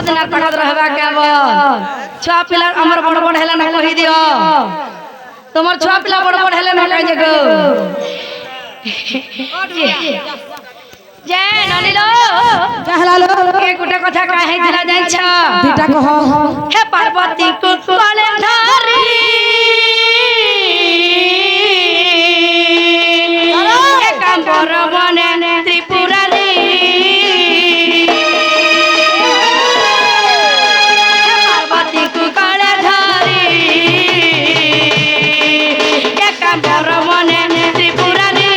दिन तकत रहबा के छुआ पिला हमर बड़ बड़ हेले न कहि दियो তোমার ছুয়া পিলা বড় বড় হেলে না কাজে গো জয় ননিলো कहलालो কে গুটা কথা কাহে দিলা জানছ দুটা কহ হে পার্বতী কুকুলে ধারি হে কাম্বর বনে ত্রিপুরারি হে পার্বতী কুকুলে ধারি হে কাম্বর বনে ত্রিপুরারি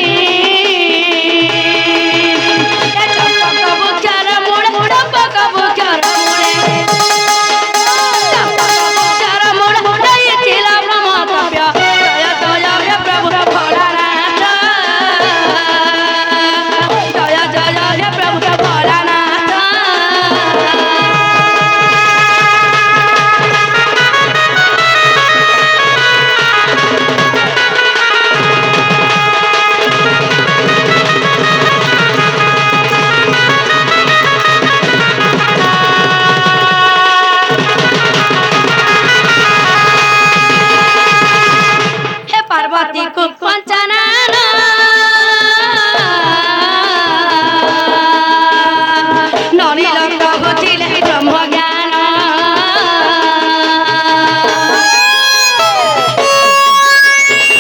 হে চম্পক বুঝার মুড় চম্পক বুঝার মুড়ে চম্পক বুঝার মুড় মুড়াই ছিল ব্রহ্মতব্য জয় জয় হে প্রভু ভোলানাথ জয় জয় হে প্রভু ভোলানাথ हे पार्वती को पंचनाना ननी लोक बुझिले ब्रह्म ज्ञान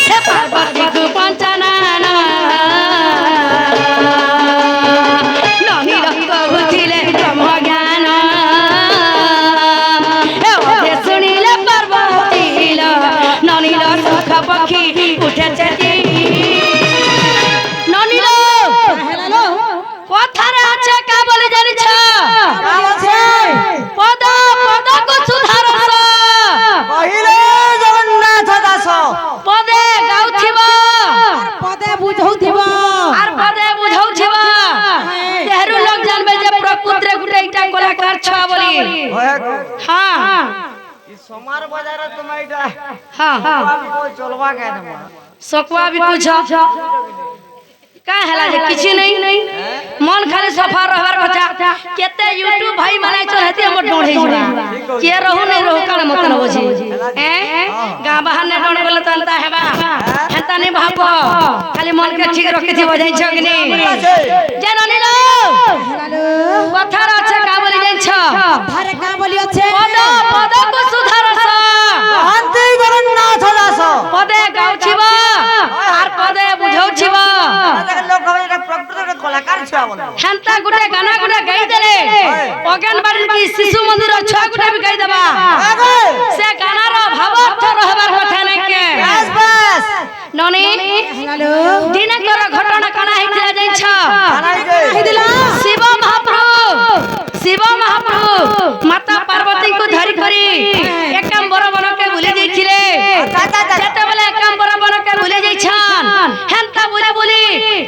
हे पार्वती को पंचनाना ननी लोक बुझिले ब्रह्म ज्ञान हे ओधे सुनिले पार्वती लो ननी लो सुख पक्षी उठे चेती ननी लो कहलालो কথারে আছে কা বলে জানিছ কাম আছে পদ পদ কো সুধারস কহিলে জগন্নাথ দাস পদে গাউছিব পদে বুঝাউথিব আর পদে বুঝাউছিব তেহরু লোক জানবে যে প্রকৃতিরে গুটে এটা কলাকার ছ বলি হ্যাঁ সমার বাজারে তুমি এটা হ্যাঁ চলবা কেন सकवा भी पूछ का हला जे किछि नहीं मन खाली सफा रहबार কথা केते यूट्यूब भाई बनाई चल हती हमर डोढ़े जुड़ा के रहू नहीं रहू कान मत न बुझी हैं गा बाहर ने डोण बोले तंता हेबा हेता नहीं भाप खाली मन के ठीक रखि थी बजाई छगनी जननी लो कहलालो কথার আছে का बोली जाई छ ধারে কা বলি আছে पद पद को सुधारस শান্তি জগন্নাথ দাস পদে গাউছিব আর পদে বুঝাউছিব লোক হবে এটা প্রকৃতির কলাকার ছুয়া বলে হেন্তা গুটে গানা গুটে গাই দেলে অজ্ঞানবাড়ির কি শিশু মন্দির ছুয়া গুটে भी গাই দেবা সে গানার ভাব অর্থ রহবার কথা নাই কে বাস বাস ননি कहलालो দিনকর ঘটনা কানা হইছিল যাইছ কহিদিলা শিব মহাপ্রভু মাতা পার্বতী को ধরি করি একাম্বর বনকে ভুলে যাইছিলে যেতেবেলে একাম্বর বনকে ভুলে যাইছন হেন্তা বলি বলি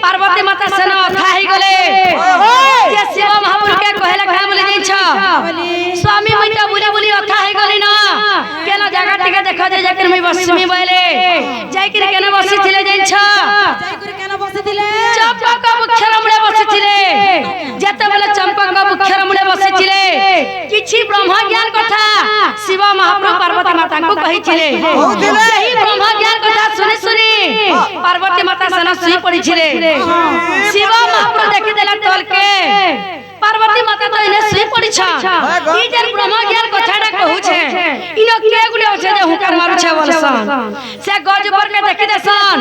পার্বতী মাতা সেন অথা হই গলে যে শিব মহাপ্রভুকে কহেলে কা বলি যাইছ স্বামী মইতা বলি বলি অথা হই গলি না কেন জায়গা থেকে দেখা যায় যাকে মই বসমি বলে যাইকি কেন বসিছিলে যাইছ যাইকরি কেন বসিছিলে চম্পক বৃক্ষর মূলে বসিছিলে যেতেবেলে চম্পক বৃক্ষর মূলে বসিছিলে কিছু ব্রহ্ম জ্ঞান কথা শিব মহাপ্রভু পার্বতী মাতাଙ୍କୁ কহিছিলে সেই ব্রহ্ম জ্ঞান কথা শুনি শুনি পার্বতী মাতা সেন শুই পড়িছিলে শিব মহাপ্রভু দেখি দেলা তলকে পার্বতী মাতা তো ইনে শুই পড়িছ ই যে ব্রহ্ম জ্ঞান কথাটা কহুছে ইনো কে গুডে আছে যে হুকার মারুছে বলছন সে গজ উপর কে দেখি দেছন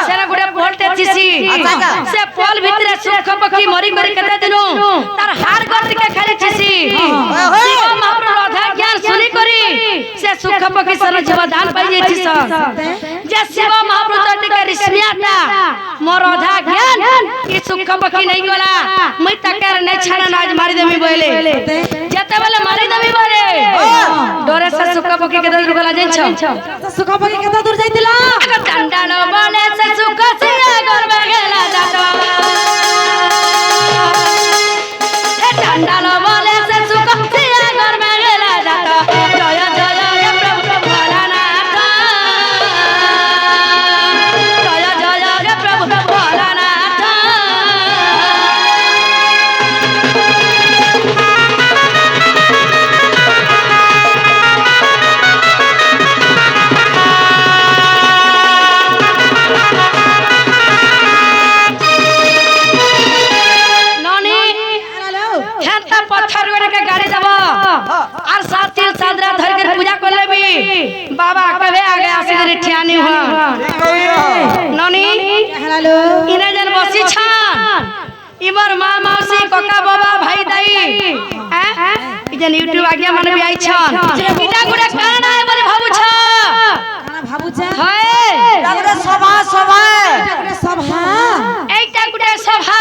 সেরা গুডে পোলতে চিছি সে পোল ভিতরে সুখ পক্ষী মরি করে কেতে দিনু তার হাড় গট কে খালি চিছি শিব মহাপ্রভু রাধা জ্ঞান শুনি করি সে সুখ পক্ষী সর জীবদান পাই যাইছিস যে শিব মহাপ্রভু তো টিকে রিস্মিয়াটা মোর রাধা জ্ঞান ই সুখ পক্ষী নাই গলা মই তাকে নে ছাড়া নাজ মারি দেমি বলে যেতেবেলে মারি দেমি বলে ডরে সে সুখ পক্ষী কে দূর গলা যাইছ সুখ পাখি কত দূর যাইতিলা চন্ডাল বলে সে সুখ সিয়া গর্বে গেলা যাত হে চন্ডাল বলে সে সুখ সিয়া গর্বে গেলা যাত জয় জয় হে প্রভু ভোলানাথ জয় জয় হে প্রভু ভোলানাথ হেলালো ইনে যেন বসি ছান ইমর মা মাউসি কাকা বাবা ভাই দাই এই যে ইউটিউব আজ্ঞা মানে বি আইছন ইটা গুড়ে কারণ আয় বলে ভাবুছ কানা ভাবুছ হয় এটা সভা সভা এটা সভা এইটা গুড়ে সভা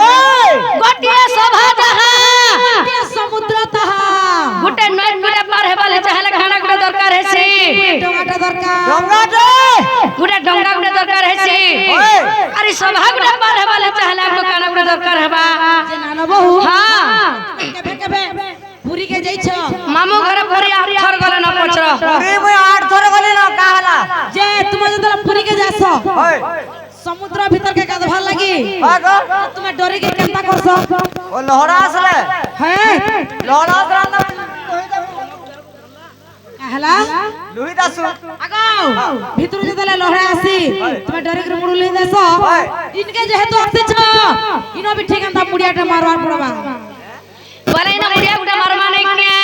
ওই গোটিয়ে সভা যাহা এটা সমুদ্র তাহা গুটে নয় গুড়ে পার হেবালে চাহলে খানা গুড়ে দরকার হেছি ডঙ্গাটা দরকার গঙ্গাতে গুড়ে ডঙ্গা গুড়ে দরকার হেছি ওই আরে সভা গুড়ে পার হেবালে চাহলে আমকো খানা গুড়ে দরকার হেবা যে নানা বহু হ্যাঁ কেবে কেবে পুরী কে যাইছ মামু ঘরে পরি আর থর গলে না পছর পুরি মই 8 থর গলি না কাহলা যে তুমি যদি পুরী কে যাস ওই সমুদ্র ভিতর কে গাধবার লাগি আগো তুমি ডরি কে কেনতা করছ ও লহরা আসলে হ্যাঁ লহরা আসলে না হেলা লুহি দাসু আগাও ভিতর যদি লহরা আসি তুমি ডরি কে মুড়ু লই দেছ ইনকে যেহেতু আসিছ ইনো বি ঠিক আন্তা মুড়িয়াটা মারবার পড়বা বলে না মুড়িয়া গুড়ে মারমা নাই কে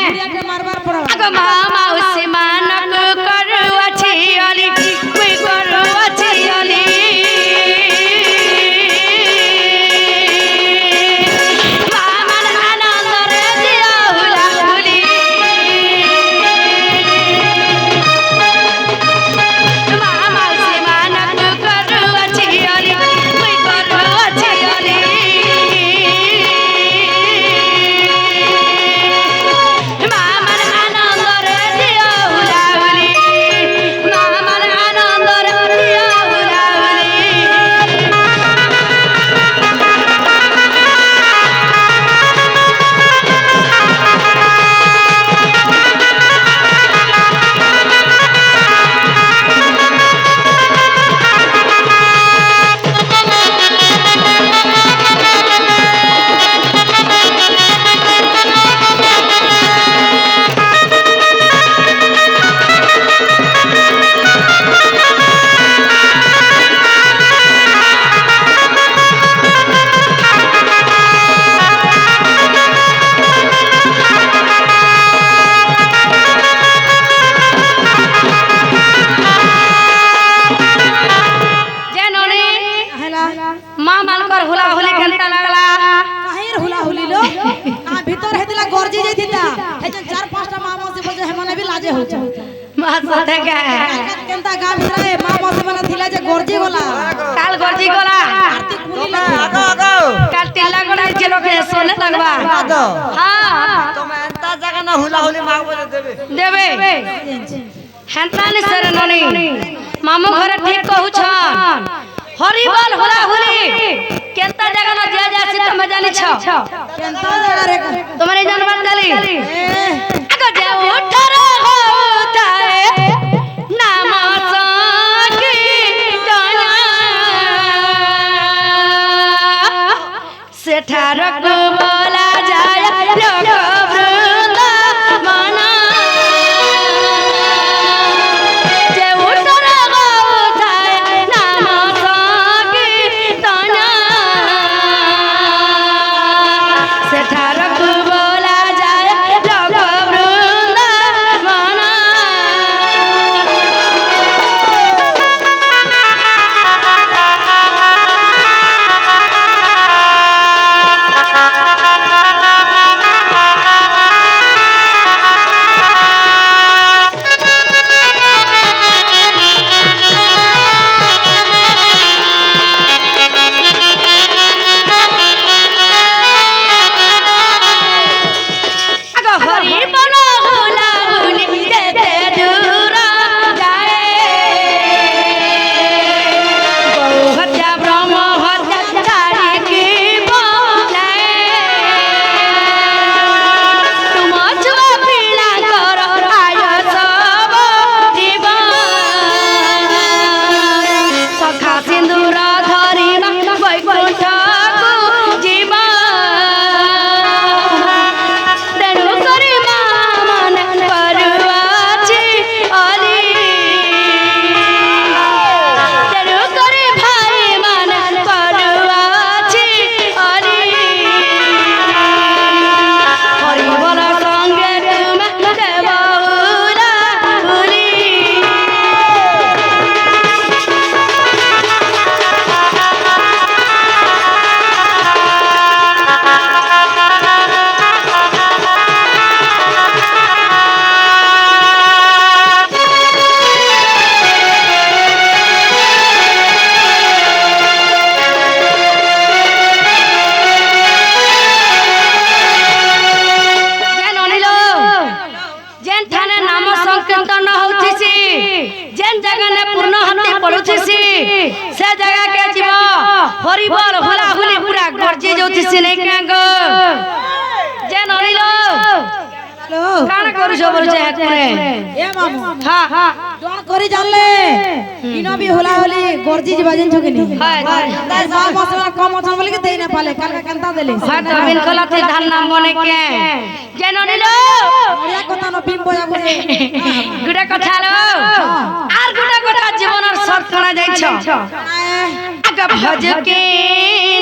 মুড়িয়াটা মারবার পড়বা আগ মামা উসে মানক করু আছে অলি কই করু আছে অলি মামার আনন্দ রে দিয়া হুলা হুলি মামা উসে মানক করু আছে অলি কই করু আছে অলি মামার আনন্দ রে দিয়া হুলা হুলি মামার আনন্দ রে দিয়া হুলা হুলি জানোনি হেলা মা মালকর হুলা হুলি খেলতা লাগলা কাহির হুলা হুলিলো আ ভিতর হেদিলা গর্জি যাইতিতা হেজন চার পাঁচটা মা মসি বজে হেমানে বি লাজে হচ্ছে মা সাথে কে কেনতা গা ভিতরে মা মসি মানে থিলা যে গর্জি গলা কাল গর্জি গলা কার্তিক পুরিলা আগো আগো কাল টিলা গড়াই ছিল কে সোনে লাগবা আগো হ্যাঁ তুমি এন্তা জায়গা না হুলা হুলি মাগবো দেবে দেবে হেনতানি সরে ননি মামু ঘরে ঠিক কহুছন হরি বল হুলা হুলি কেনতা জায়গা না যে যাছি তুমি জানিছ কেনতা জায়গা রে তোমার এই জানবার দালি এ আগ যে উঠর হোতায় নাম সাকি জানা সেঠারক বলা যায় লোক বৃন্দ মনা যে উঠর হোতায় নাম সাকি জানা সেঠারক বলা যায় লোক বৃন্দ মনা সে জায়গাকে যাব হরি বল হুলা হুলি পুরা গর্জি যাউতিছি নাই কাঙ্গ যে ননিল কাণ করছ বলছে একরে এ মামু হ্যাঁ হ্যাঁ জণ করি জানলে ইনো বি হোলা হোলি গর্জি যা বাজিন ছকিনি হয় তাই সব মশলা কম অছন বলি কে দেই না পালে কালকা কেনতা দেলে হয় তো বিন কলাতে ধান নাম মনে কে যে ননিল ওয়া কথা ন বিম বয়া বলে গুড়া কথা লো আর গুড়া কথা জীবনের সৎ কোনা যাইছ আগ ভজ কে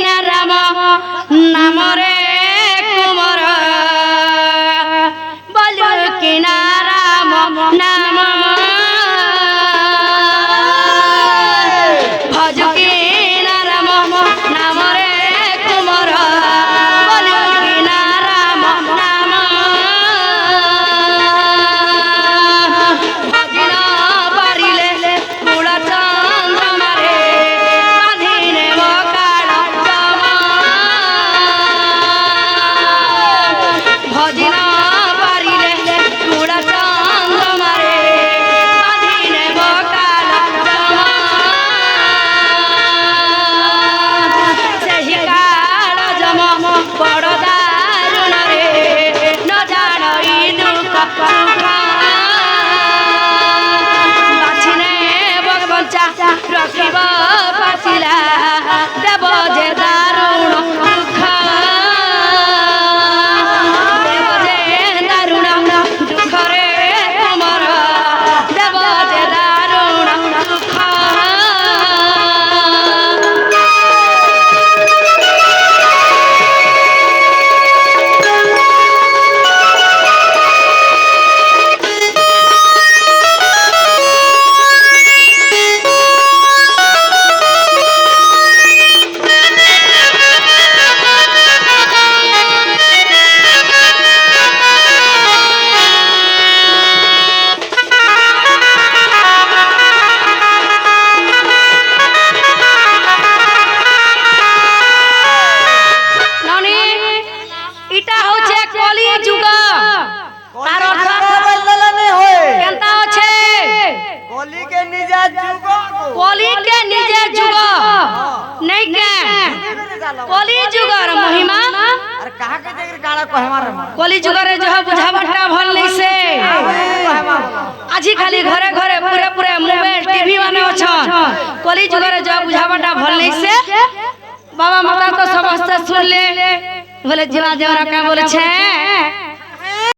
না রাম নামরে কুমার বল কি না রাম নাম ভজ কে না রাম নামরে কুমার বল কি না রাম নাম ভজিন পারিলে কুড়া চন্দ্রমারে বাঁধিনে মকাড় জমা ভজিন পারিলে কুড়া চন্দ্রমারে বাঁধিনে মকাড় জমা ସେହି କାଳ ଜମ ବଡ଼ ଦାରୁଣରେ ନ ଜାଣଇ ଦୁଃଖ ସୁଖ ବାଛିନେ ବଗବଞ୍ଚା ରଖିବ ପାଚିଲା ଦେବ ଯେ ଦାରୁଣ ଦୁଃଖ ଦେବ ଯେ ଦାରୁଣ ଦୁଃଖରେ ତୁମର ଦେବ ଯେ ଦାରୁଣ ଦୁଃଖ ননি ইটা হচ্ছে কলি যুগ আর অর্থ বললেনি হয় কেনতা আছে কলি কে নিজে যুগ কলি কে নিজে যুগ নাই কে কলি যুগর মহিমা আর কাহা কে দেখি কাড়া কহে মারে কলি যুগরে যহ বুঝাবাটা ভাল নইছে আজি খালি ঘরে ঘরে পুরে পুরে মোবাইল টিভি মানে অছন কলি যুগরে যহ বুঝাবাটা ভাল নইছে বাবা মাতা তো সমস্ত শুনলে বলে জিলা দেওরা কা বলেছে